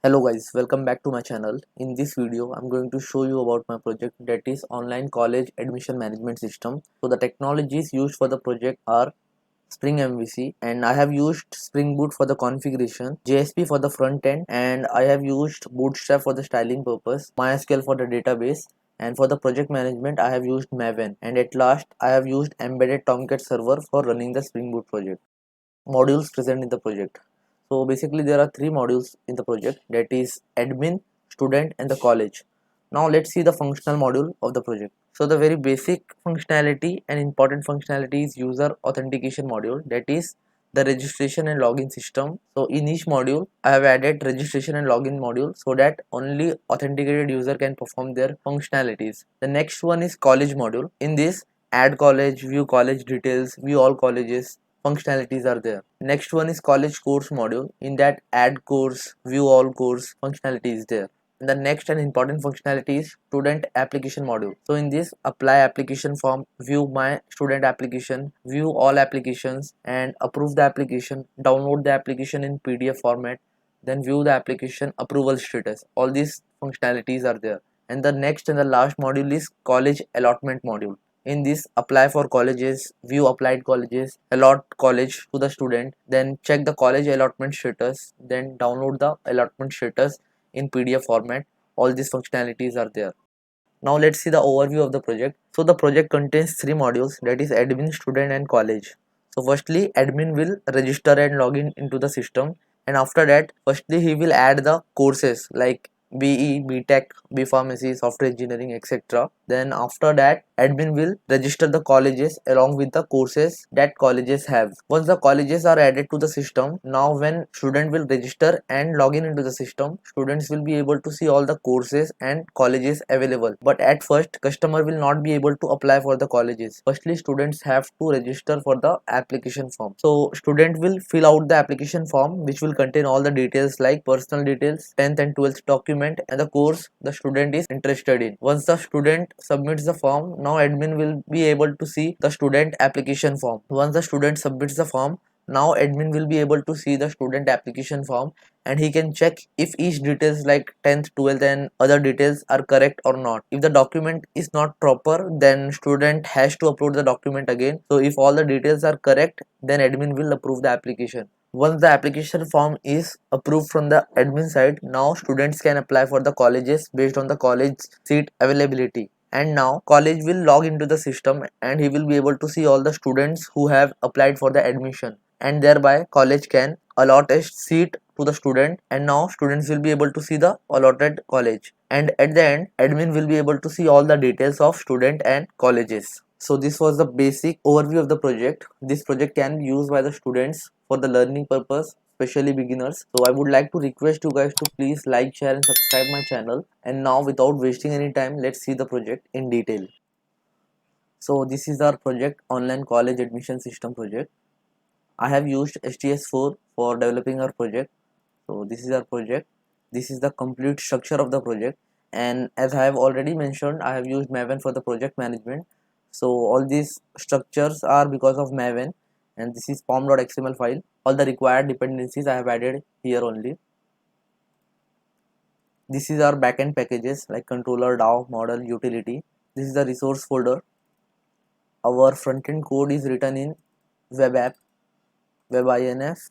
Hello guys, welcome back to my channel. In this video, I'm going to show you about my project, that is online college admission management system. So the technologies used for the project are Spring MVC, and I have used Spring Boot for the configuration, JSP for the front end, and I have used Bootstrap for the styling purpose, MySQL for the database, and for the project management I have used Maven, and at last I have used embedded Tomcat server for running the Spring Boot project. Modules present in the project. So basically there are three modules in the project, that is admin, student and the college. Now let's see the functional module of the project. So the very basic functionality and important functionality is user authentication module, that is the registration and login system. So in each module I have added registration and login module so that only authenticated user can perform their functionalities. The next one is college module. In this, add college, view college details, view all colleges functionalities are there. Next one is college course module. In that, add course, view all course functionality is there. And the next and important functionality is student application module. So in this, apply application form, view my student application, view all applications and approve the application, download the application in PDF format, then view the application approval status. All these functionalities are there. And the next and the last module is college allotment module. In this, apply for colleges, view applied colleges, allot college to the student, then check the college allotment status, then download the allotment status in PDF format. All these functionalities are there. Now let's see the overview of the project. So the project contains three modules, that is admin, student and college. So firstly, admin will register and log in into the system, and after that firstly he will add the courses like BE, BTech, B Pharmacy, Software Engineering, etc. Then after that, admin will register the colleges along with the courses that colleges have. Once the colleges are added to the system, now when student will register and log in into the system, students will be able to see all the courses and colleges available. But at first, customer will not be able to apply for the colleges. Firstly, students have to register for the application form. So student will fill out the application form, which will contain all the details like personal details, 10th and 12th document, and the course the student is interested in. Once the student submits the form, now admin will be able to see the student application form. Once the student submits the form, now admin will be able to see the student application form, and he can check if each details like 10th, 12th and other details are correct or not. If the document is not proper, then student has to upload the document again. So if all the details are correct, then admin will approve the application. Once the application form is approved from the admin side, now students can apply for the colleges based on the college seat availability. And now college will log into the system and he will be able to see all the students who have applied for the admission, and thereby college can allot a seat to the student, and now students will be able to see the allotted college, and at the end admin will be able to see all the details of student and colleges. So this was the basic overview of the project. This project can be used by the students for the learning purpose, especially beginners. So I would like to request you guys to please like, share and subscribe my channel. And now without wasting any time, let's see the project in detail. So this is our project, online college admission system project. I have used STS4 for developing our project. So this is our project. This is the complete structure of the project, and as I have already mentioned, I have used Maven for the project management. So all these structures are because of Maven, and this is pom.xml file. All the required dependencies I have added here only. This is our backend packages like controller, DAO, model, utility. This is the resource folder. Our frontend code is written in web app, webinf,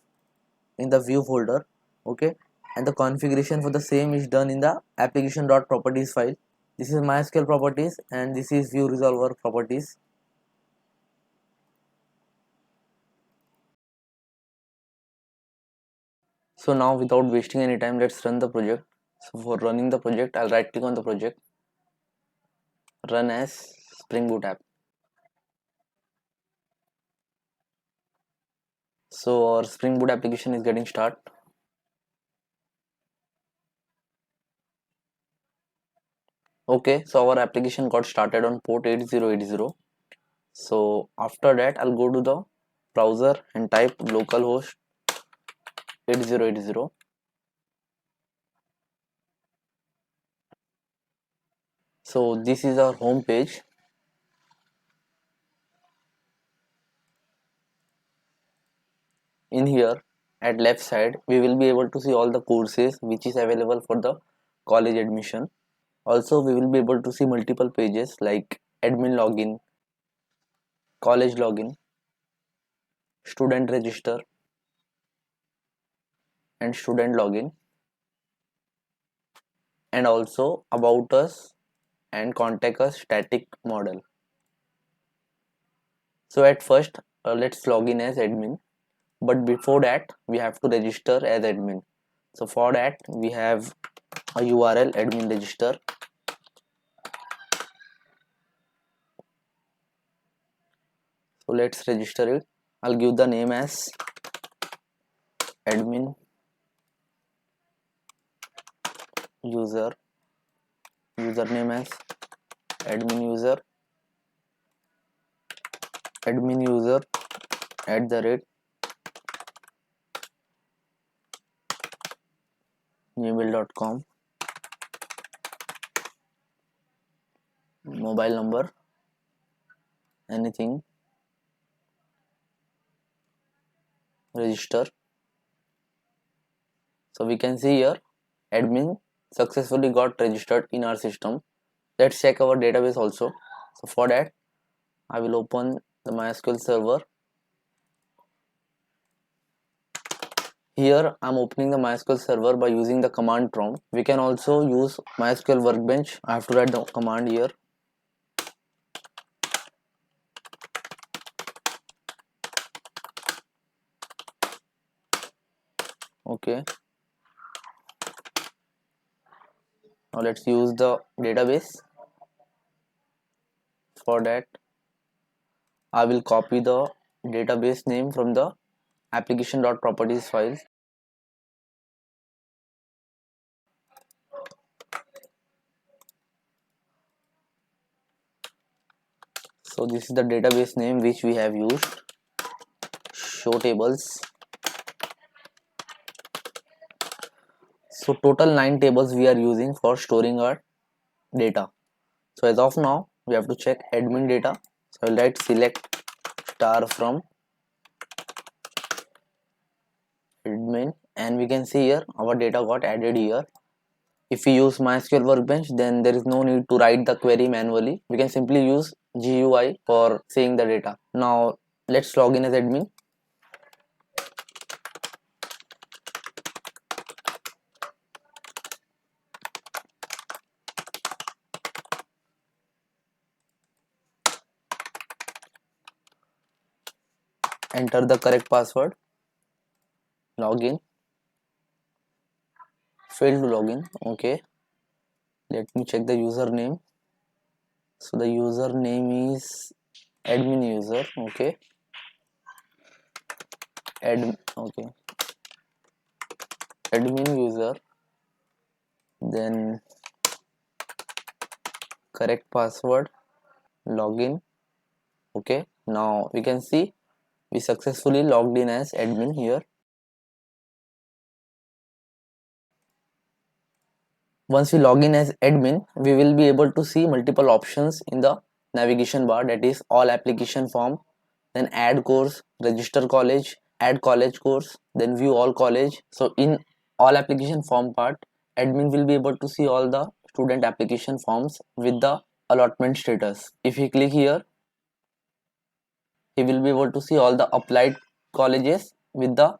in the view folder. Okay, and the configuration for the same is done in the application.properties file. This is MySQL properties and this is view resolver properties. So now without wasting any time, let's run the project. So for running the project, I'll right click on the project, run as Spring Boot app. So our Spring Boot application is getting start. Okay, so our application got started on port 8080. So after that, I'll go to the browser and type localhost 8080. So this is our home page. In here, at left side we will be able to see all the courses which is available for the college admission. Also we will be able to see multiple pages like admin login, college login, student register and student login, and also about us and contact us static model. So at first let's log in as admin, but before that we have to register as admin. So for that we have a URL admin register. So let's register it. I'll give the name as admin user, username as admin user, admin user @ gmail.com, mobile number, anything, register. So we can see here admin successfully got registered in our system. Let's check our database also. So for that I will open the MySQL server. Here I'm opening the MySQL server by using the command prompt. We can also use MySQL workbench. I have to write the command here. Okay, now let's use the database. For that I will copy the database name from the application.properties file. So this is the database name which we have used, show tables. So total 9 tables we are using for storing our data. So as of now we have to check admin data. So I will write select star from admin, and we can see here our data got added here. If we use MySQL workbench, then there is no need to write the query manually. We can simply use GUI for seeing the data. Now let's log in as admin. Enter the correct password. Login. Failed to login. Okay. Let me check the username. So the username is admin user. Okay. Okay. Admin user. Then correct password. Login. Okay. Now we can see we successfully logged in as admin here. Once we log in as admin, we will be able to see multiple options in the navigation bar, that is all application form, then add course, register college, add college course, then view all college. So in all application form part, admin will be able to see all the student application forms with the allotment status. If he click here, he will be able to see all the applied colleges with the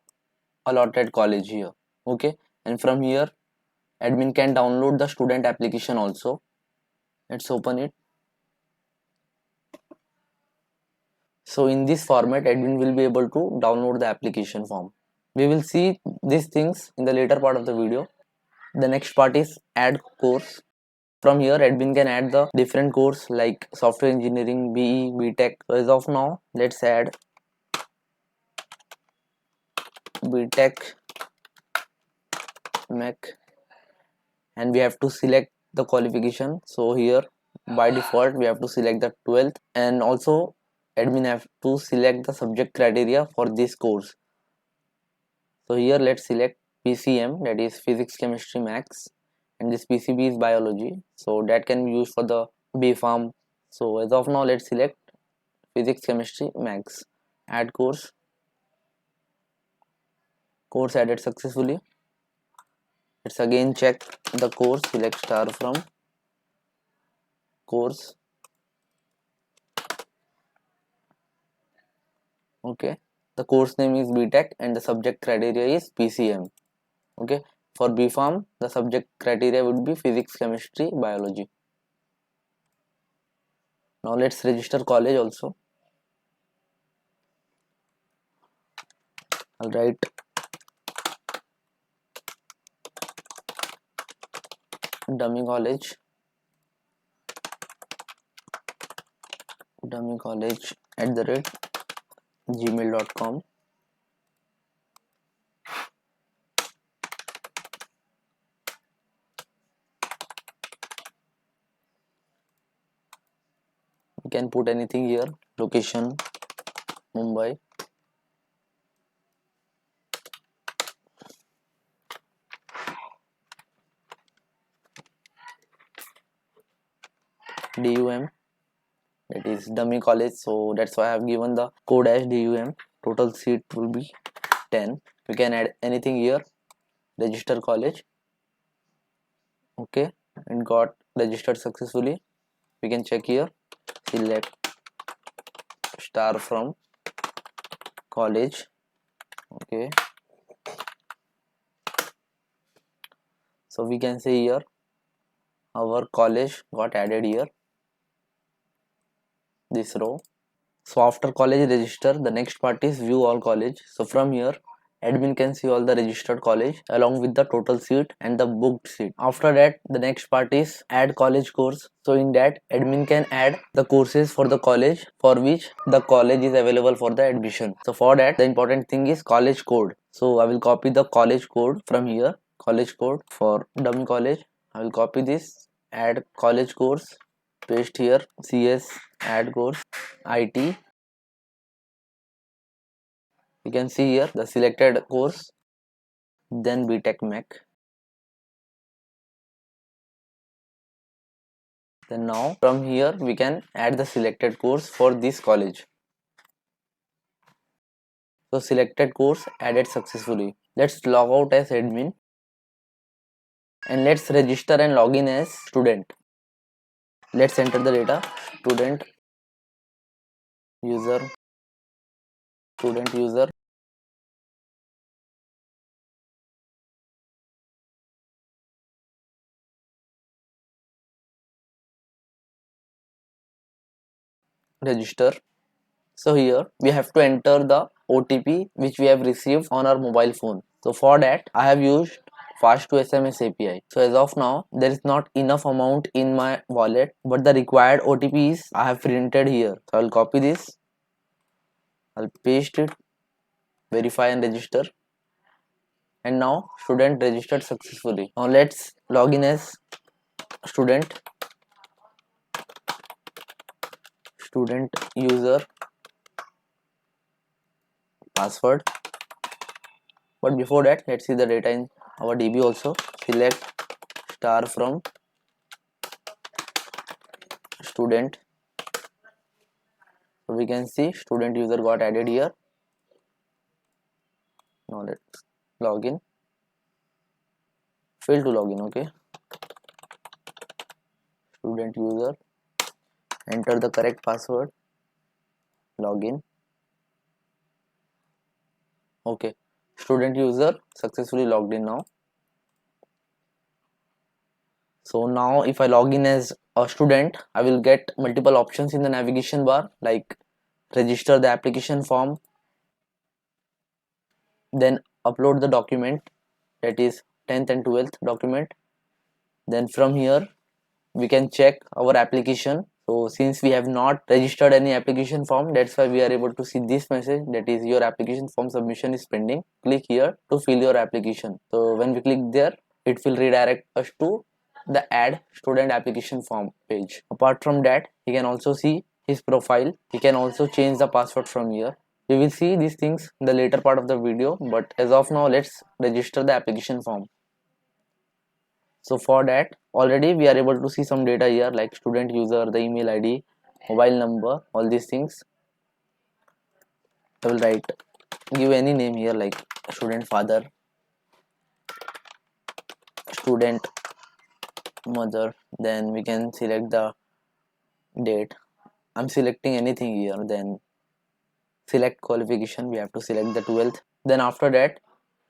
allotted college here. Okay, and from here admin can download the student application also. Let's open it. So in this format admin will be able to download the application form. We will see these things in the later part of the video. The next part is add course. From here admin can add the different course like software engineering, BE, BTech. So as of now let's add BTech Mech, and we have to select the qualification. So here by default we have to select the 12th, and also admin have to select the subject criteria for this course. So here let's select PCM, that is physics chemistry max, and this PCB is biology, so that can be used for the B Farm. So as of now let's select physics chemistry max, add course. course added successfully. Let's again check the course. Select star from course. Okay, the course name is BTech and the subject criteria is PCM. Okay, for BPharm the subject criteria would be physics, chemistry, biology. Now let's register college also. I'll write dummy college @gmail.com. You can put anything here. Location Mumbai. DUM, that is dummy college, so that's why I have given the code as DUM. Total seat will be 10. You can add anything here. Register college. Okay, and got registered successfully. We can check here. Select star from college. Okay, so we can see here our college got added here, this row. So after college register, the next part is view all college. So from here admin can see all the registered college along with the total seat and the booked seat. After that the next part is add college course. So in that admin can add the courses for the college for which the college is available for the admission. So for that the important thing is college code. So I will copy the college code from here. College code for dummy college. I will copy this, add college course, paste here, CS add course, IT. You can see here the selected course, then BTech Mech. Then now from here we can add the selected course for this college. So selected course added successfully. Let's log out as admin and let's register and log in as student. Let's enter the data. Student user, student user, register. So here we have to enter the OTP which we have received on our mobile phone. So for that I have used Fast2SMS API. So as of now there is not enough amount in my wallet, but the required OTP is I have printed here. So I'll copy this, I'll paste it, verify and register, and now student registered successfully. Now let's log in as student, student user, password. But before that let's see the data in our DB also. Select star from student. So we can see student user got added here. Now let's log in. Fail to log in. Okay, student user, enter the correct password, login. Okay, student user successfully logged in now. So now if I log in as a student, I will get multiple options in the navigation bar, like register the application form, then upload the document, that is 10th and 12th document. Then from here we can check our application. So since we have not registered any application form, that's why we are able to see this message, that is your application form submission is pending. Click here to fill your application. So when we click there, it will redirect us to the add student application form page. Apart from that, he can also see his profile. He can also change the password from here. We will see these things in the later part of the video, but as of now let's register the application form. So for that already we are able to see some data here, like student user, the email ID, mobile number, all these things. I will write, give any name here like student father, student mother, then we can select the date. I'm selecting anything here, then select qualification, we have to select the 12th. Then after that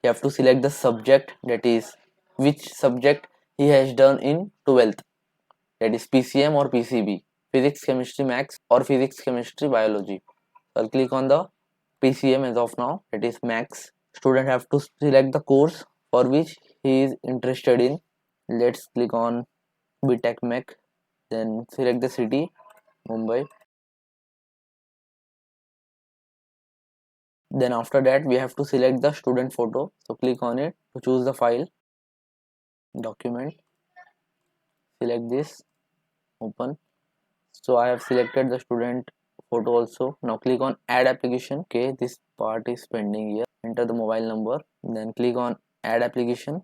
you have to select the subject, that is which subject he has done in 12th, that is PCM or PCB, physics, chemistry, maths, or physics, chemistry, biology. So I'll click on the PCM as of now, that is maths. Student have to select the course for which he is interested in. Let's click on BTech Mech, then select the city, Mumbai. Then after that we have to select the student photo, so click on it to choose the file, document, select this, open. So I have selected the student photo also. Now click on add application. Okay, this part is pending here. Enter the mobile number, then click on add application.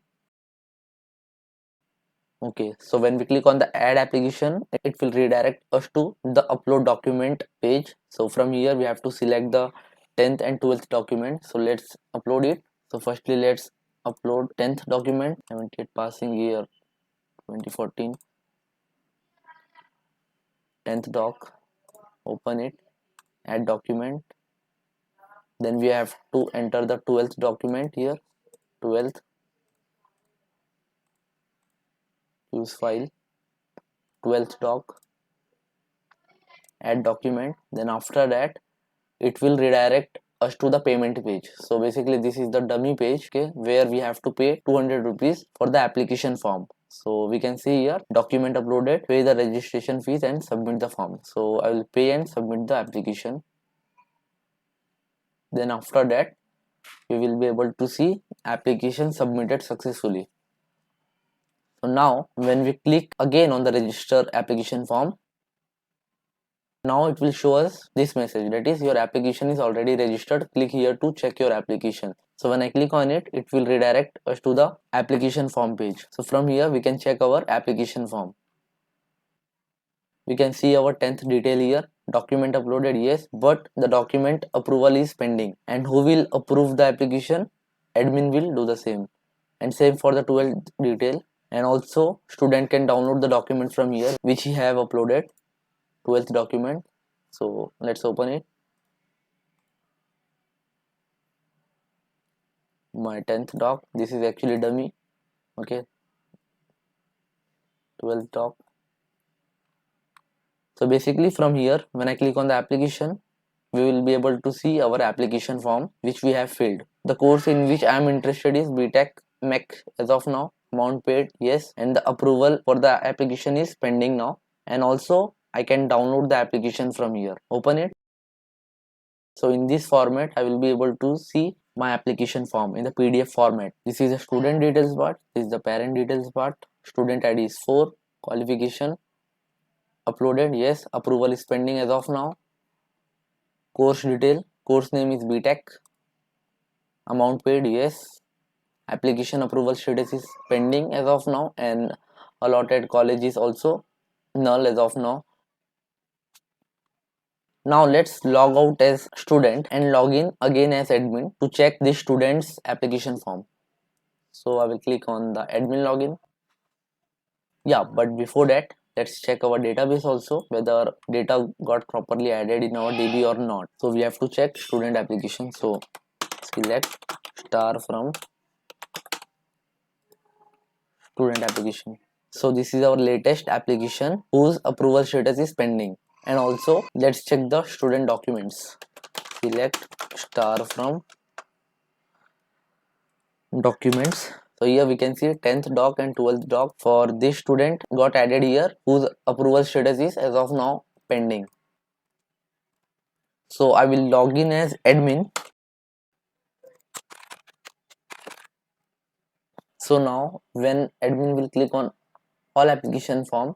Okay, so when we click on the add application, it will redirect us to the upload document page. So from here we have to select the 10th and 12th document. So let's upload it. So firstly let's upload 10th document, 78 passing year 2014, 10th doc, open it, add document. Then we have to enter the 12th document here, 12th, use file, 12th doc, add document. Then after that it will redirect us to the payment page. So basically this is the dummy page, okay, where we have to pay 200 rupees for the application form. So we can see here document uploaded, pay the registration fees and submit the form. So I will pay and submit the application. Then after that we will be able to see application submitted successfully. So now when we click again on the register application form, now it will show us this message, that is your application is already registered, click here to check your application. So when I click on it, it will redirect us to the application form page. So from here we can check our application form. We can see our 10th detail here, document uploaded, yes, but the document approval is pending. And who will approve the application? Admin will do the same. And same for the 12th detail. And also student can download the document from here which he have uploaded, 12th document. So let's open it. My 10th doc, this is actually dummy. Okay, 12th doc. So basically from here when I click on the application, we will be able to see our application form which we have filled. The course in which I am interested is BTech Mech as of now, amount paid, yes, and the approval for the application is pending now. And also I can download the application from here, open it. So in this format I will be able to see my application form in the PDF format. This is the student details part, this is the parent details part, student ID is 4, qualification uploaded, yes, approval is pending as of now, course detail, course name is BTech, amount paid, yes, application approval status is pending as of now, and allotted college is also null as of now. Now let's log out as student and log in again as admin to check the student's application form. So I will click on the admin login. Yeah, but before that let's check our database also, whether data got properly added in our DB or not. So we have to check student application. So select star from student application. So this is our latest application whose approval status is pending. And also let's check the student documents. Select star from documents. So here we can see 10th doc and 12th doc for this student got added here whose approval status is as of now pending. So I will log in as admin. So now when admin will click on all application form,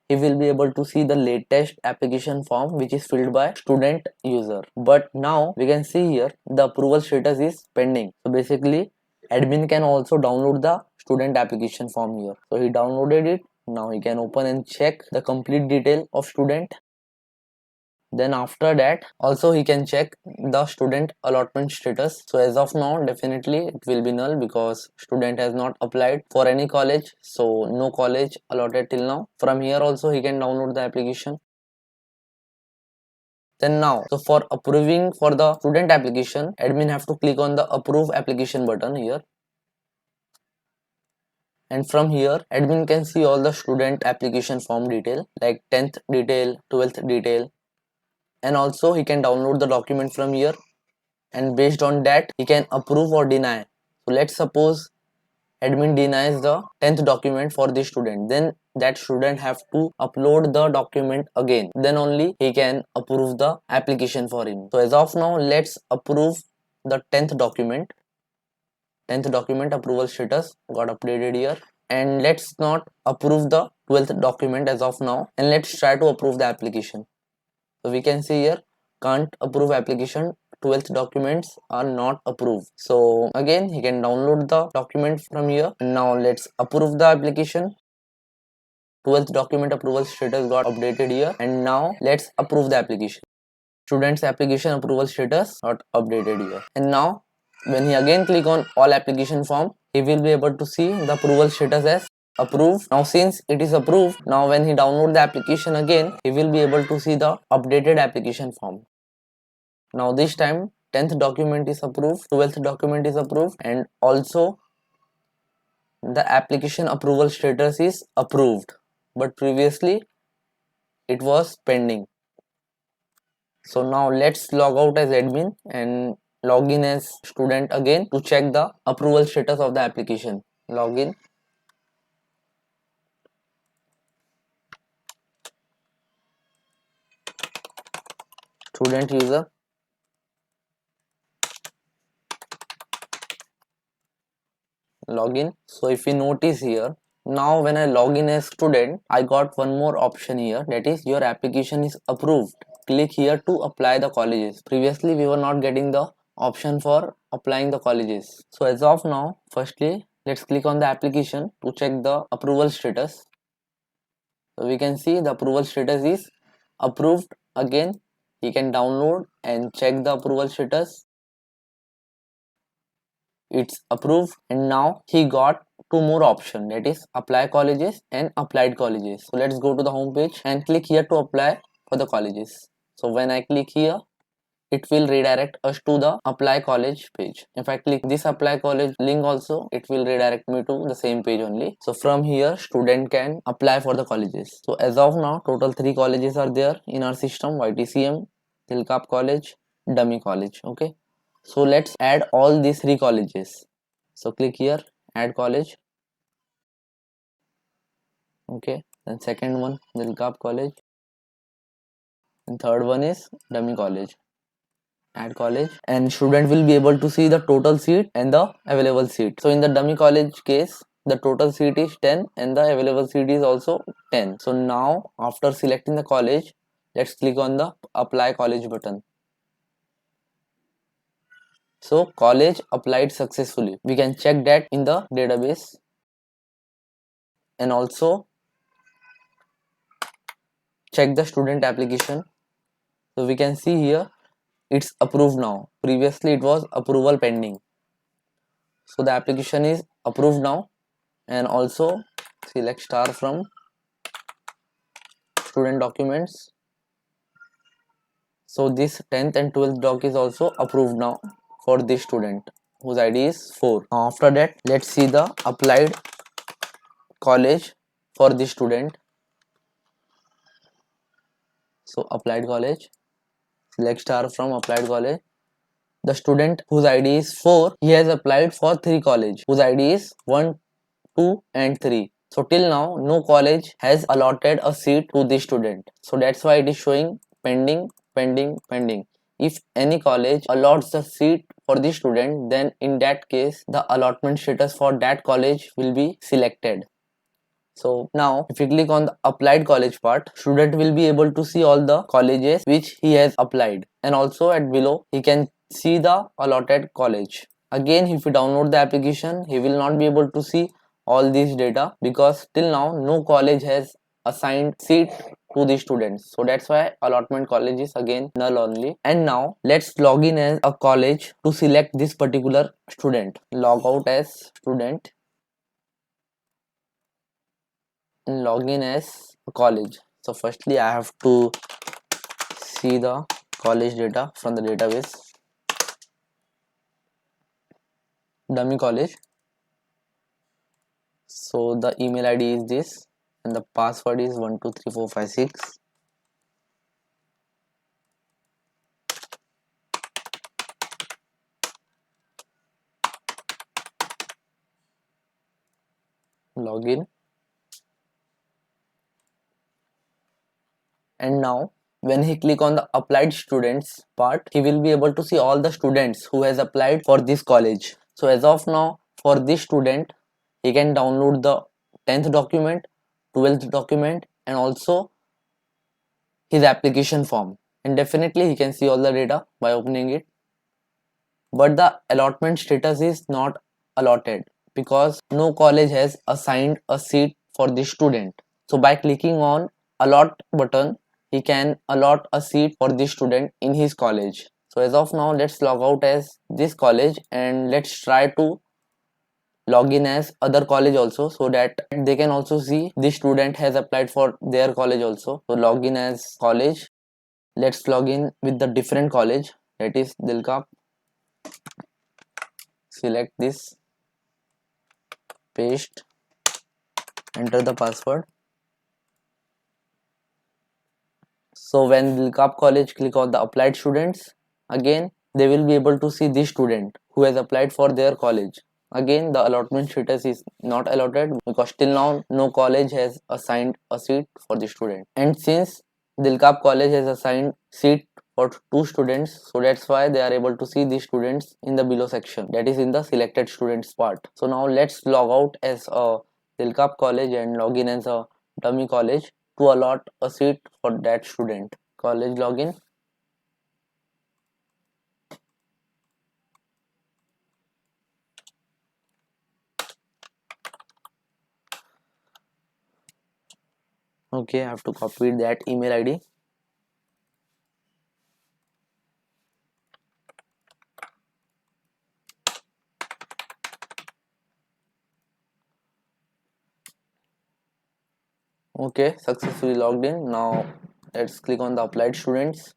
he will be able to see the latest application form which is filled by student user. But now we can see here the approval status is pending. So basically admin can also download the student application form here. So he downloaded it. Now he can open and check the complete detail of student. Then after that also he can check the student allotment status. So as of now definitely it will be null because student has not applied for any college, so no college allotted till now. From here also he can download the application. Then now, so for approving for the student application, admin have to click on the approve application button here. And from here admin can see all the student application form detail like 10th detail, 12th detail, and also he can download the document from here, and based on that he can approve or deny. So let's suppose admin denies the 10th document for the student, then that student have to upload the document again, then only he can approve the application for him. So as of now let's approve the 10th document. 10th document approval status got updated here, and let's not approve the 12th document as of now, and let's try to approve the application. So we can see here can't approve application, 12th documents are not approved. So again he can download the document from here, and now let's approve the application. 12th document approval status got updated here, and now let's approve the application. Student's application approval status got updated here, and now when he again click on all application form, he will be able to see the approval status as approved. Now since it is approved, now when he download the application again, he will be able to see the updated application form. Now this time 10th document is approved, 12th document is approved, and also the application approval status is approved, but previously it was pending. So now let's log out as admin and log in as student again to check the approval status of the application. Login. Student user. Login. So if you notice here, now when I log in as student, I got one more option here, that is your application is approved. Click here to apply the colleges. Previously we were not getting the option for applying the colleges. So as of now, firstly let's click on the application to check the approval status. So we can see the approval status is approved. Again he can download and check the approval status. It's approved, and now he got two more options, that is apply colleges and applied colleges. So let's go to the home page and click here to apply for the colleges. So when I click here, it will redirect us to the apply college page. If I click this apply college link also, it will redirect me to the same page only. So from here student can apply for the colleges. So as of now total 3 colleges are there in our system: YTCM, Tilkap College, Dummy College. Okay, so let's add all these 3 colleges. So click here, add college. Okay, then second one Tilkap College, and third one is Dummy College. Add college, and student will be able to see the total seat and the available seat. So in the Dummy College case, the total seat is 10 and the available seat is also 10. So now after selecting the college, let's click on the apply college button. So college applied successfully. We can check that in the database, and also check the student application. So we can see here it's approved now. Previously it was approval pending. So the application is approved now, and also select star from student documents. So this 10th and 12th doc is also approved now for this student whose ID is 4. Now after that let's see the applied college for this student. So applied college, select star from applied college. The student whose ID is 4, he has applied for 3 college whose ID is 1, 2 and 3. So till now no college has allotted a seat to this student. So that's why it is showing pending, pending, pending. If any college allots the seat for the student, then in that case the allotment status for that college will be selected. So now if you click on the applied college part, student will be able to see all the colleges which he has applied, and also at below he can see the allotted college. Again if you download the application, he will not be able to see all these data because till now no college has assigned seat to the students. So that's why allotment college is again null only. And now let's log in as a college to select this particular student. Log out as student, log in as a college. So firstly I have to see the college data from the database. Dummy college. So the email ID is this and the password is 123456. Login. And now when he click on the applied students part, he will be able to see all the students who has applied for this college. So as of now, for this student, he can download the 10th document, 12th document and also his application form, and definitely he can see all the data by opening it. But the allotment status is not allotted because no college has assigned a seat for this student. So by clicking on allot button, he can allot a seat for this student in his college. So as of now, let's log out as this college and let's try to log in as other college also, so that they can also see this student has applied for their college also. So log in as college. Let's log in with the different college, that is Dilkap. Select this, paste, enter the password. So when Dilkap college click on the applied students, again they will be able to see this student who has applied for their college. Again the allotment status is not allotted because till now no college has assigned a seat for the student. And since Dilkap college has assigned seat for 2 students, so that's why they are able to see these students in the below section, that is in the selected students part. So now let's log out as a Dilkap college and log in as a dummy college to allot a seat for that student. College login. Okay, I have to copy that email ID. Okay, successfully logged in. Now let's click on the applied students,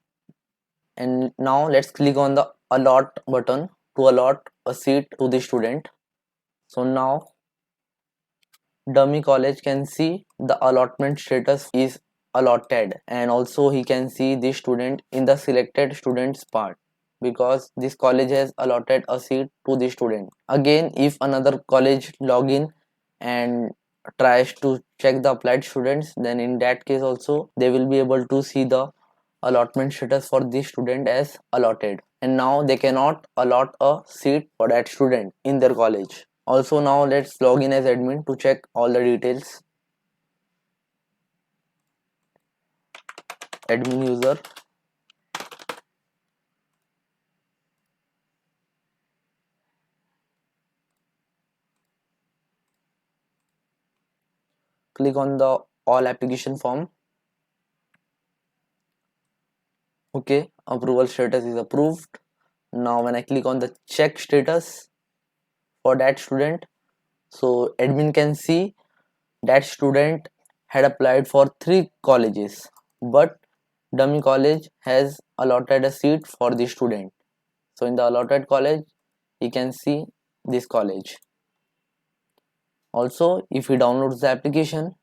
and now let's click on the allot button to allot a seat to the student. So now dummy college can see the allotment status is allotted, and also he can see the student in the selected students part because this college has allotted a seat to the student. Again, if another college login and tries to check the applied students, then in that case also they will be able to see the allotment status for this student as allotted, and now they cannot allot a seat for that student in their college. Also now let's log in as admin to check all the details. Admin user, click on the all application form. Okay, approval status is approved. Now when I click on the check status for that student, so admin can see that student had applied for 3 colleges, but dummy college has allotted a seat for the student. So in the allotted college he can see this college. Also if he downloads the application,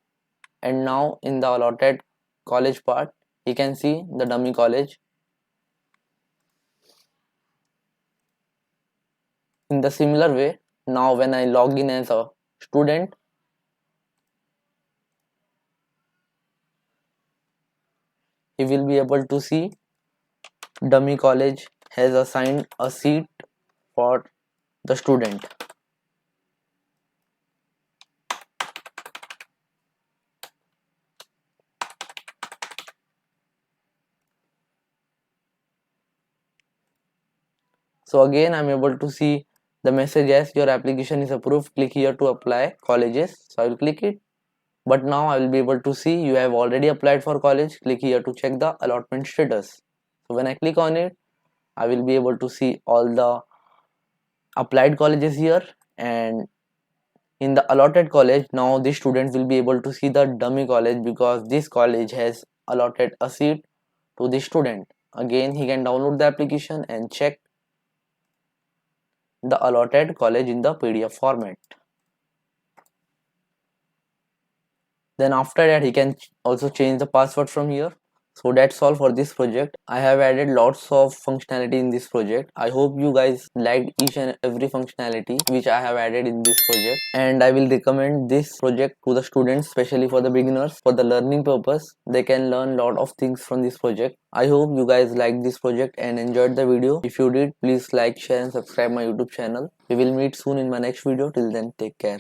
and now in the allotted college part he can see the dummy college. In the similar way, now when I log in as a student, he will be able to see dummy college has assigned a seat for the student. So again I'm able to see the message as your application is approved, click here to apply colleges. So I will click it, But now I will be able to see you have already applied for college. Click here to check the allotment status. So when I click on it, I will be able to see all the applied colleges here, and in the allotted college now the student will be able to see the dummy college because this college has allotted a seat to the student. Again, he can download the application and check the allotted college in the PDF format. Then after that he can also change the password from here. So that's all for this project. I have added lots of functionality in this project. I hope you guys liked each and every functionality which I have added in this project, and I will recommend this project to the students, especially for the beginners. For the learning purpose, they can learn lot of things from this project. I hope you guys liked this project and enjoyed the video. If you did, please like, share and subscribe my YouTube channel. We will meet soon in my next video. Till then, take care.